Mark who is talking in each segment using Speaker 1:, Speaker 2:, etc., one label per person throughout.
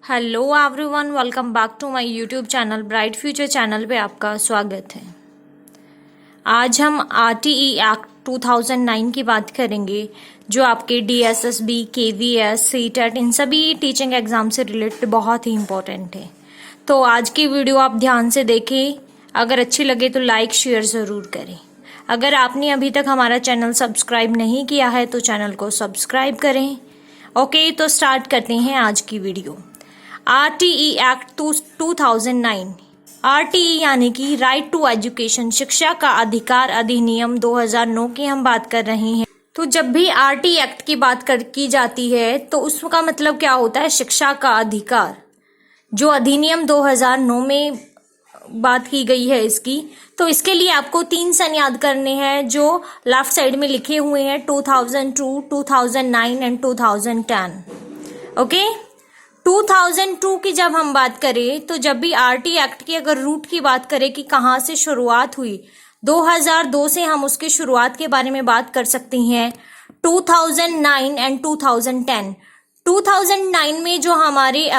Speaker 1: Hello everyone, welcome back to my YouTube channel bright future channel पे आपका स्वागत है। आज हम आरटीई एक्ट 2009 की बात करेंगे, जो आपके डीएसएसबी, केवीएस, सीटेट इन सभी टीचिंग एग्जाम से रिलेटेड बहुत ही इम्पोर्टेंट है। तो आज की वीडियो आप ध्यान से देखें। अगर अच्छी लगे तो लाइक शेयर ज़रूर करें। अगर आपने अभी तक हमारा चैनल सब्सक्राइब नहीं किया है तो चैनल को सब्सक्राइब करें। ओके, तो स्टार्ट करते हैं आज की वीडियो। आरटीई एक्ट 2009, आरटीई यानी कि राइट टू एजुकेशन, शिक्षा का अधिकार अधिनियम 2009 की हम बात कर रहे हैं। तो जब भी आरटीई एक्ट की बात की जाती है तो उसका मतलब क्या होता है? शिक्षा का अधिकार। जो अधिनियम 2009 में बात की गई है इसकी, तो इसके लिए आपको 3 सन याद करने हैं जो लेफ्ट साइड में लिखे हुए हैं: 2002, 2009 एंड 2010। ओके, 2002 की जब हम बात करें तो जब भी आरटी एक्ट की अगर रूट की बात करें कि कहाँ से शुरुआत हुई, 2002 से हम उसकी शुरुआत के बारे में बात कर सकते हैं। 2009 एंड 2010। 2009 में जो हमारे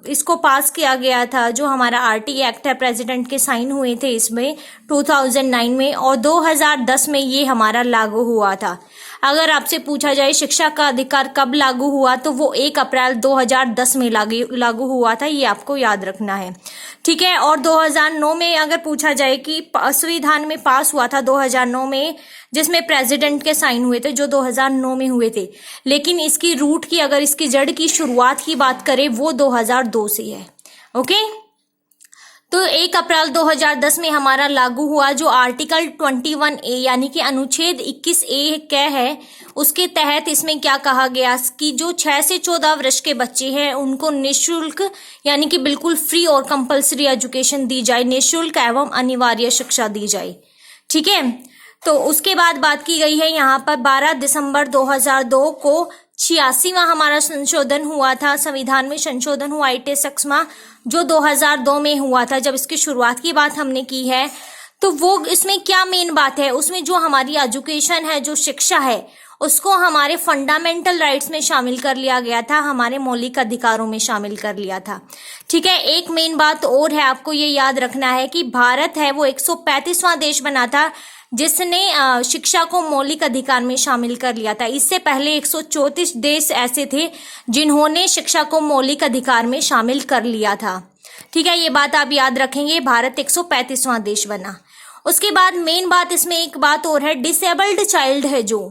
Speaker 1: इसको पास किया गया था, जो हमारा आरटी एक्ट है, प्रेसिडेंट के साइन हुए थे इसमें 2009 में, और 2010 में ये हमारा लागू हुआ था। अगर आपसे पूछा जाए शिक्षा का अधिकार कब लागू हुआ, तो वो 1 अप्रैल 2010 में लागू हुआ था। ये आपको याद रखना है, ठीक है। और 2009 में अगर पूछा जाए कि संविधान में पास हुआ था 2009 में, जिसमें प्रेसिडेंट के साइन हुए थे, जो 2009 में हुए थे। लेकिन इसकी रूट की, अगर इसकी जड़ की शुरुआत की बात करें, वो 2002 से है। ओके, तो 1 अप्रैल 2010 में हमारा लागू हुआ, जो आर्टिकल 21A यानी कि अनुच्छेद 21A क्या है, उसके तहत इसमें क्या कहा गया कि जो 6 से 14 वर्ष के बच्चे हैं उनको निःशुल्क यानी कि बिल्कुल फ्री और कंपलसरी एजुकेशन दी जाए, निःशुल्क एवं अनिवार्य शिक्षा दी जाए, ठीक है। तो उसके बाद बात की गई है यहाँ पर 12 दिसंबर 2002 को 86वां हमारा संशोधन हुआ था, संविधान में संशोधन हुआ 86 में, जो 2002 में हुआ था। जब इसकी शुरुआत की बात हमने की है तो वो इसमें क्या मेन बात है, उसमें जो हमारी एजुकेशन है, जो शिक्षा है, उसको हमारे फंडामेंटल राइट्स में शामिल कर लिया गया था, हमारे मौलिक अधिकारों में शामिल कर लिया था, ठीक है। एक मेन बात और है, आपको ये याद रखना है कि भारत है वो 135वां देश बना था जिसने शिक्षा को मौलिक अधिकार में शामिल कर लिया था। इससे पहले 134 देश ऐसे थे जिन्होंने शिक्षा को मौलिक अधिकार में शामिल कर लिया था, ठीक है। ये बात आप याद रखेंगे, भारत 135वां देश बना। उसके बाद मेन बात इसमें एक बात और है, डिसेबल्ड चाइल्ड है जो,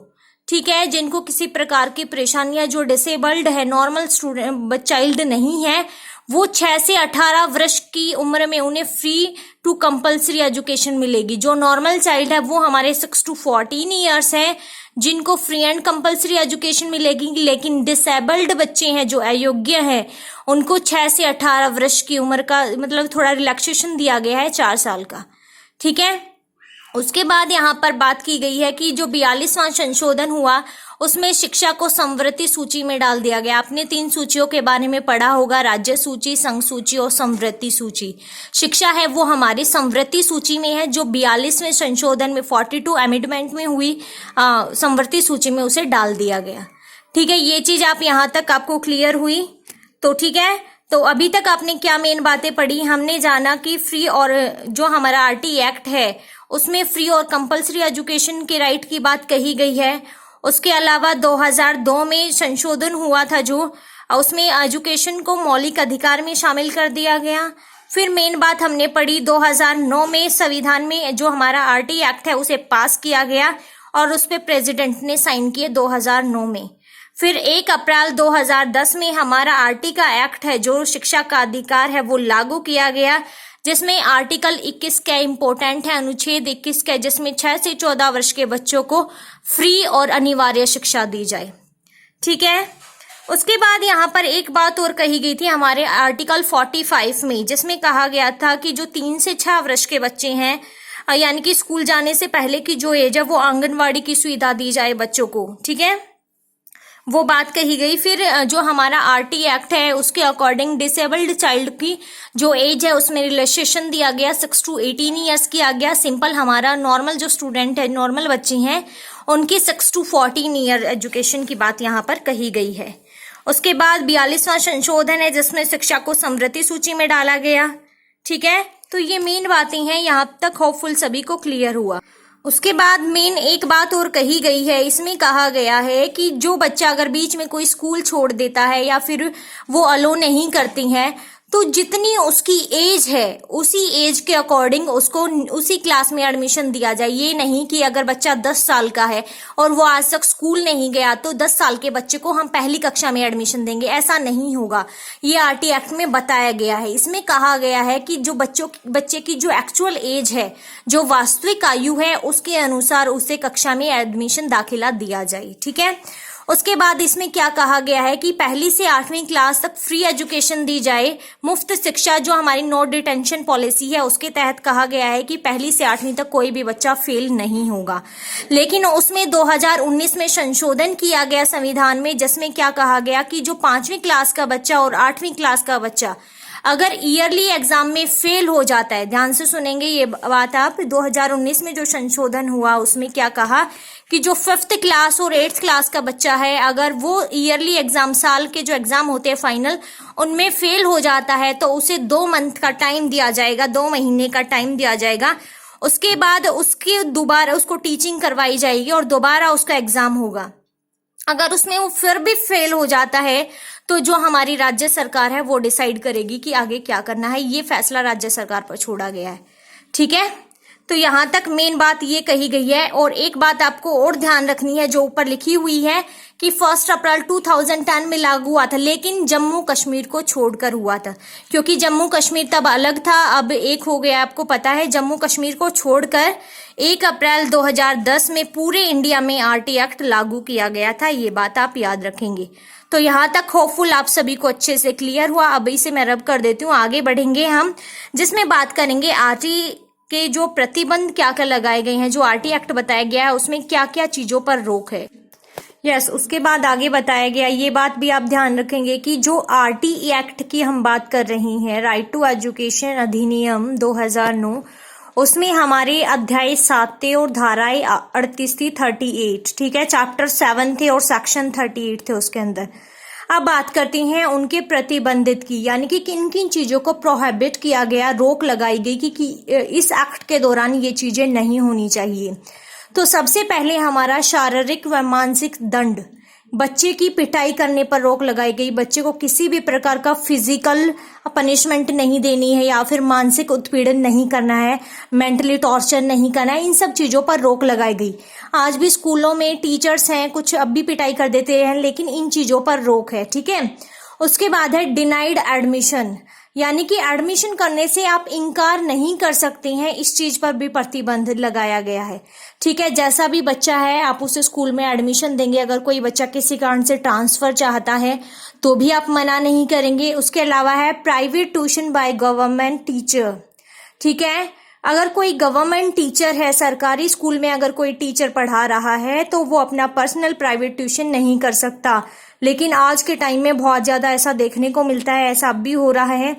Speaker 1: ठीक है, जिनको किसी प्रकार की परेशानियां, जो डिसेबल्ड है, नॉर्मल स्टूडेंट चाइल्ड नहीं है, वो 6 से 18 वर्ष की उम्र में उन्हें फ्री टू कंपलसरी एजुकेशन मिलेगी। जो नॉर्मल चाइल्ड है वो हमारे 6 to 14 ईयर्स है, जिनको फ्री एंड कंपलसरी एजुकेशन मिलेगी। लेकिन डिसेबल्ड बच्चे हैं जो अयोग्य हैं, उनको 6 से 18 वर्ष की उम्र का मतलब थोड़ा रिलैक्सेशन दिया गया है, 4 साल का, ठीक है। उसके बाद यहाँ पर बात की गई है कि जो 42वां संशोधन हुआ उसमें शिक्षा को समवर्ती सूची में डाल दिया गया। आपने 3 सूचियों के बारे में पढ़ा होगा, राज्य सूची, संघ सूची और समवर्ती सूची। शिक्षा है वो हमारी समवर्ती सूची में है, जो 42वें संशोधन में 42 अमेंडमेंट में हुई समवर्ती सूची में उसे डाल दिया गया, ठीक है। ये चीज आप यहाँ तक आपको क्लियर हुई, तो ठीक है। तो अभी तक आपने क्या मेन बातें पढ़ी, हमने जाना कि फ्री और जो हमारा आरटी एक्ट है उसमें फ्री और कंपलसरी एजुकेशन के राइट की बात कही गई है। उसके अलावा 2002 में संशोधन हुआ था, जो उसमें एजुकेशन को मौलिक अधिकार में शामिल कर दिया गया। फिर मेन बात हमने पढ़ी, 2009 में संविधान में जो हमारा आरटी एक्ट है उसे पास किया गया और उस पर प्रेसिडेंट ने साइन किए 2009 में। फिर 1 अप्रैल 2010 में हमारा आरटी का एक्ट है, जो शिक्षा का अधिकार है, वो लागू किया गया, जिसमें आर्टिकल 21 क्या इंपॉर्टेंट है, अनुच्छेद 21 का, जिसमें 6 से 14 वर्ष के बच्चों को फ्री और अनिवार्य शिक्षा दी जाए, ठीक है। उसके बाद यहाँ पर एक बात और कही गई थी हमारे आर्टिकल 45 में, जिसमें कहा गया था कि जो 3 से 6 वर्ष के बच्चे हैं, यानी कि स्कूल जाने से पहले की जो एज है, वो आंगनवाड़ी की सुविधा दी जाए बच्चों को, ठीक है, वो बात कही गई। फिर जो हमारा आरटी एक्ट है उसके अकॉर्डिंग डिसेबल्ड चाइल्ड की जो एज है उसमें रिलैक्सेशन दिया गया, 6 to 18 ईयर्स किया गया। सिंपल हमारा नॉर्मल जो स्टूडेंट है, नॉर्मल बच्चे हैं, उनकी 6 to 14 ईयर एजुकेशन की बात यहाँ पर कही गई है। उसके बाद 42वां संशोधन है जिसमें शिक्षा को समवर्ती सूची में डाला गया। ठीक है, तो ये मेन बातें हैं, यहाँ तक होपफुल सभी को क्लियर हुआ। उसके बाद मेन एक बात और कही गई है, इसमें कहा गया है कि जो बच्चा अगर बीच में कोई स्कूल छोड़ देता है या फिर वो अलो नहीं करती हैं, तो जितनी उसकी एज है उसी एज के अकॉर्डिंग उसको उसी क्लास में एडमिशन दिया जाए। ये नहीं कि अगर बच्चा 10 साल का है और वो आज तक स्कूल नहीं गया तो 10 साल के बच्चे को हम पहली कक्षा में एडमिशन देंगे, ऐसा नहीं होगा। ये आरटी एक्ट में बताया गया है। इसमें कहा गया है कि जो बच्चे की जो एक्चुअल एज है, जो वास्तविक आयु है, उसके अनुसार उसे कक्षा में एडमिशन दाखिला दिया जाए। ठीक है, उसके बाद इसमें क्या कहा गया है कि पहली से 8वीं क्लास तक फ्री एजुकेशन दी जाए, मुफ्त शिक्षा। जो हमारी नो डिटेंशन पॉलिसी है उसके तहत कहा गया है कि पहली से 8वीं तक कोई भी बच्चा फेल नहीं होगा। लेकिन उसमें 2019 में संशोधन किया गया संविधान में, जिसमें क्या कहा गया कि जो 5वीं क्लास का बच्चा और 8वीं क्लास का बच्चा अगर ईयरली एग्जाम में फेल हो जाता है, ध्यान से सुनेंगे ये बात आप, 2019 में जो संशोधन हुआ उसमें क्या कहा कि जो 5th क्लास और 8th क्लास का बच्चा है, अगर वो ईयरली एग्जाम, साल के जो एग्जाम होते हैं फाइनल, उनमें फेल हो जाता है तो उसे 2 मंथ का टाइम दिया जाएगा, 2 महीने का टाइम दिया जाएगा। उसके बाद उसकी दोबारा उसको टीचिंग करवाई जाएगी और दोबारा उसका एग्जाम होगा। अगर उसमें वो फिर भी फेल हो जाता है तो जो हमारी राज्य सरकार है वो डिसाइड करेगी कि आगे क्या करना है। ये फैसला राज्य सरकार पर छोड़ा गया है। ठीक है, तो यहां तक मेन बात ये कही गई है। और एक बात आपको और ध्यान रखनी है जो ऊपर लिखी हुई है कि 1 अप्रैल 2010 में लागू हुआ था, लेकिन जम्मू कश्मीर को छोड़कर हुआ था, क्योंकि जम्मू कश्मीर तब अलग था, अब एक हो गया। आपको पता है जम्मू कश्मीर को छोड़कर 1 अप्रैल 2010 में पूरे इंडिया में आरटी एक्ट लागू किया गया था। ये बात आप याद रखेंगे। तो यहाँ तक होपफुल आप सभी को अच्छे से क्लियर हुआ। अब इसे मैं रब कर देती हूँ, आगे बढ़ेंगे हम, जिसमें बात करेंगे आरटी के जो प्रतिबंध क्या क्या लगाए गए हैं। जो आरटी एक्ट बताया गया है उसमें क्या क्या चीजों पर रोक है। यस, उसके बाद आगे बताया गया, ये बात भी आप ध्यान रखेंगे कि जो आरटी एक्ट की हम बात कर रही हैं, राइट टू एजुकेशन अधिनियम 2009, उसमें हमारे अध्याय 7 थे और धाराएं 38 थी, 38। ठीक है, चैप्टर 7 थे और सेक्शन 38 थे उसके अंदर। अब बात करते हैं उनके प्रतिबंधित की, यानी कि किन किन चीजों को प्रोहिबिट किया गया, रोक लगाई गई कि इस एक्ट के दौरान ये चीजें नहीं होनी चाहिए। तो सबसे पहले हमारा शारीरिक व मानसिक दंड, बच्चे की पिटाई करने पर रोक लगाई गई। बच्चे को किसी भी प्रकार का फिजिकल पनिशमेंट नहीं देनी है या फिर मानसिक उत्पीड़न नहीं करना है, मेंटली टॉर्चर नहीं करना है, इन सब चीजों पर रोक लगाई गई। आज भी स्कूलों में टीचर्स हैं कुछ अब भी पिटाई कर देते हैं, लेकिन इन चीजों पर रोक है। ठीक है, उसके बाद है डिनाइड एडमिशन, यानी कि एडमिशन करने से आप इनकार नहीं कर सकते हैं, इस चीज पर भी प्रतिबंध लगाया गया है। ठीक है, जैसा भी बच्चा है आप उसे स्कूल में एडमिशन देंगे। अगर कोई बच्चा किसी कारण से ट्रांसफर चाहता है तो भी आप मना नहीं करेंगे। उसके अलावा है private tuition by government teacher. ठीक है, अगर कोई गवर्नमेंट टीचर है, सरकारी स्कूल में अगर कोई टीचर पढ़ा रहा है तो वो अपना पर्सनल प्राइवेट ट्यूशन नहीं कर सकता, लेकिन आज के टाइम में बहुत ज्यादा ऐसा देखने को मिलता है, ऐसा अब भी हो रहा है।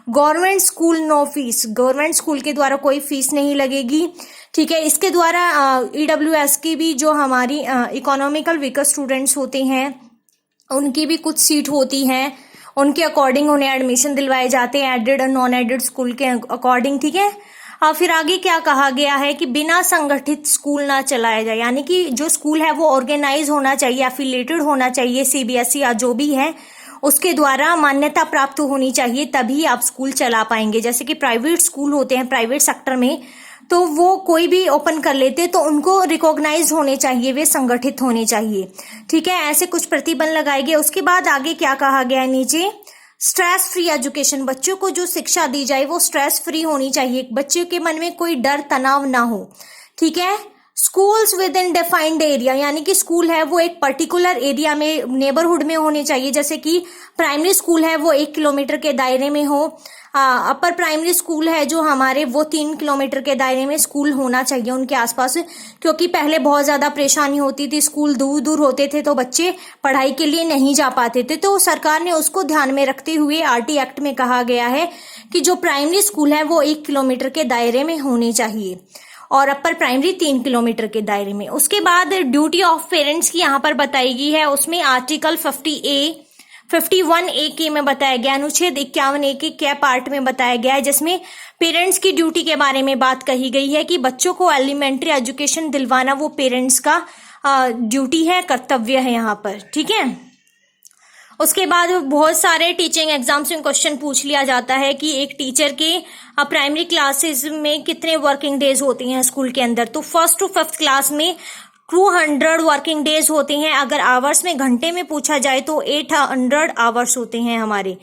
Speaker 1: Government school no fees, government school के द्वारा कोई फीस नहीं लगेगी। ठीक है, इसके द्वारा ईडब्ल्यूएस की भी जो हमारी इकोनॉमिकल वीकर स्टूडेंट्स होते हैं उनकी भी कुछ सीट होती हैं, उनके अकॉर्डिंग उन्हें एडमिशन दिलवाए जाते हैं, एडेड और नॉन एडेड स्कूल के अकॉर्डिंग। ठीक है, फिर आगे क्या कहा गया है कि बिना संगठित स्कूल ना चलाया जाए, यानी कि जो स्कूल है वो ऑर्गेनाइज होना चाहिए, एफिलिएटेड होना चाहिए, सीबीएसई या जो भी है उसके द्वारा मान्यता प्राप्त होनी चाहिए, तभी आप स्कूल चला पाएंगे। जैसे कि प्राइवेट स्कूल होते हैं प्राइवेट सेक्टर में, तो वो कोई भी ओपन कर लेते तो उनको रिकॉग्नाइज होने चाहिए, वे संगठित होने चाहिए। ठीक है, ऐसे कुछ प्रतिबंध लगाए गए। उसके बाद आगे क्या कहा गया है नीचे, स्ट्रेस फ्री एजुकेशन, बच्चों को जो शिक्षा दी जाए वो स्ट्रेस फ्री होनी चाहिए, बच्चे के मन में कोई डर तनाव ना हो। ठीक है, schools with in defined area, यानी कि स्कूल है वो एक पर्टिकुलर एरिया में, नेबरहुड में होने चाहिए। जैसे कि प्राइमरी स्कूल है वो 1 किलोमीटर के दायरे में हो, अपर प्राइमरी स्कूल है जो हमारे वो 3 किलोमीटर के दायरे में स्कूल होना चाहिए उनके आसपास, क्योंकि पहले बहुत ज्यादा परेशानी होती थी, स्कूल दूर दूर होते थे तो बच्चे पढ़ाई के लिए नहीं जा पाते थे। तो सरकार ने उसको ध्यान में रखते हुए आरटी एक्ट में कहा गया है कि जो प्राइमरी स्कूल है वो 1 किलोमीटर के दायरे में होने चाहिए और अपर प्राइमरी 3 किलोमीटर के दायरे में। उसके बाद ड्यूटी ऑफ पेरेंट्स की यहाँ पर बताई गई है, उसमें आर्टिकल 50A 51A के में बताया गया, अनुच्छेद 51A के क्या पार्ट में बताया गया है, जिसमें पेरेंट्स की ड्यूटी के बारे में बात कही गई है कि बच्चों को एलिमेंट्री एजुकेशन दिलवाना वो पेरेंट्स का ड्यूटी है, कर्तव्य है यहाँ पर। ठीक है, उसके बाद बहुत सारे टीचिंग एग्जाम्स में क्वेश्चन पूछ लिया जाता है कि एक टीचर के प्राइमरी क्लासेस में कितने वर्किंग डेज होते हैं स्कूल के अंदर। तो 1st to 5th क्लास में 200 वर्किंग डेज होते हैं। अगर आवर्स में घंटे में पूछा जाए तो 800 आवर्स होते हैं हमारे।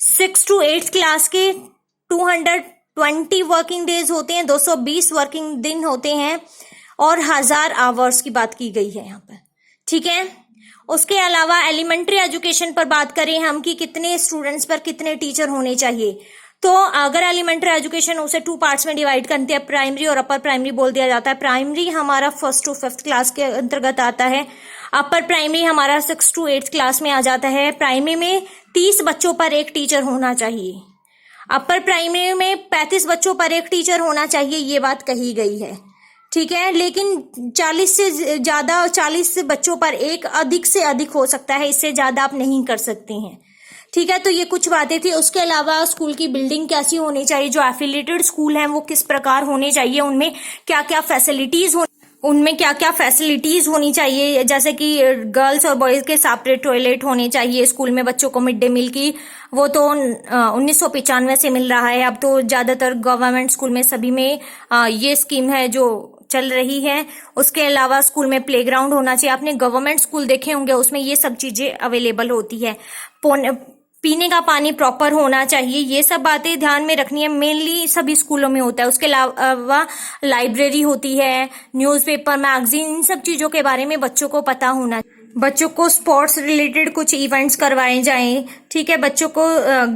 Speaker 1: 6th to 8th क्लास के 220 वर्किंग डेज होते हैं, 220 वर्किंग दिन होते हैं और 1000 आवर्स की बात की गई है यहाँ पर। ठीक है, उसके अलावा एलिमेंट्री एजुकेशन पर बात करें हम कि कितने स्टूडेंट्स पर कितने टीचर होने चाहिए। तो अगर एलिमेंट्री एजुकेशन उसे 2 पार्ट्स में डिवाइड करते हैं, प्राइमरी और अपर प्राइमरी बोल दिया जाता है। प्राइमरी हमारा 1st to 5th क्लास के अंतर्गत आता है, अपर प्राइमरी हमारा 6th to 8th क्लास में आ जाता है। प्राइमरी में 30 बच्चों पर एक टीचर होना चाहिए, अपर प्राइमरी में 35 बच्चों पर एक टीचर होना चाहिए, ये बात कही गई है। ठीक है, लेकिन 40 से ज्यादा, 40 बच्चों पर एक अधिक से अधिक हो सकता है, इससे ज्यादा आप नहीं कर सकते हैं। ठीक है, तो ये कुछ बातें थी। उसके अलावा स्कूल की बिल्डिंग कैसी होनी चाहिए, जो एफिलिएटेड स्कूल हैं वो किस प्रकार होने चाहिए, उनमें क्या क्या फैसिलिटीज होनी चाहिए, जैसे कि गर्ल्स और बॉयज के सेपरेट टॉयलेट होने चाहिए स्कूल में। बच्चों को मिड डे मील की वो तो 1995 से मिल रहा है, अब तो ज्यादातर गवर्नमेंट स्कूल में सभी में ये स्कीम है जो चल रही है। उसके अलावा स्कूल में प्लेग्राउंड होना चाहिए। आपने गवर्नमेंट स्कूल देखे होंगे, उसमें ये सब चीजें अवेलेबल होती है। पीने का पानी प्रॉपर होना चाहिए, ये सब बातें ध्यान में रखनी है, मेनली सभी स्कूलों में होता है। उसके अलावा लाइब्रेरी होती है, न्यूज़पेपर, मैगजीन, इन सब चीजों के बारे में बच्चों को पता होना। बच्चों को स्पोर्ट्स रिलेटेड कुछ इवेंट्स करवाए जाएं। ठीक है, बच्चों को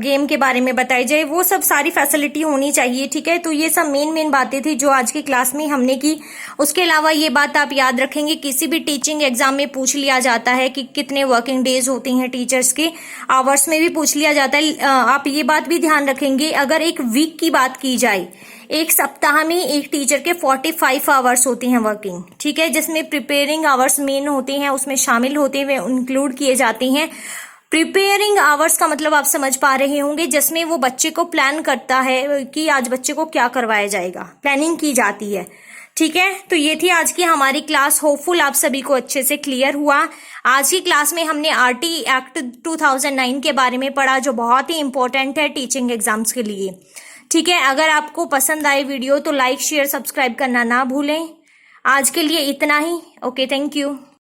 Speaker 1: गेम के बारे में बताई जाए, वो सब सारी फैसिलिटी होनी चाहिए। ठीक है, तो ये सब मेन बातें थी जो आज की क्लास में हमने की। उसके अलावा ये बात आप याद रखेंगे, किसी भी टीचिंग एग्जाम में पूछ लिया जाता है कि कितने वर्किंग डेज होते हैं टीचर्स के, आवर्स में भी पूछ लिया जाता है। आप ये बात भी ध्यान रखेंगे, अगर एक वीक की बात की जाए, एक सप्ताह में एक टीचर के 45 आवर्स होते हैं वर्किंग। ठीक है, जिसमें प्रिपेयरिंग आवर्स मेन होते हैं, उसमें शामिल होते हुए इंक्लूड किए जाते हैं। प्रिपेयरिंग आवर्स का मतलब आप समझ पा रहे होंगे, जिसमें वो बच्चे को प्लान करता है कि आज बच्चे को क्या करवाया जाएगा, प्लानिंग की जाती है। ठीक है, तो ये थी आज की हमारी क्लास। होपफुल आप सभी को अच्छे से क्लियर हुआ। आज की क्लास में हमने आरटीई एक्ट 2009 के बारे में पढ़ा, जो बहुत ही इंपॉर्टेंट है टीचिंग एग्जाम्स के लिए। ठीक है, अगर आपको पसंद आए वीडियो तो लाइक, शेयर, सब्सक्राइब करना ना भूलें। आज के लिए इतना ही। Okay, thank you.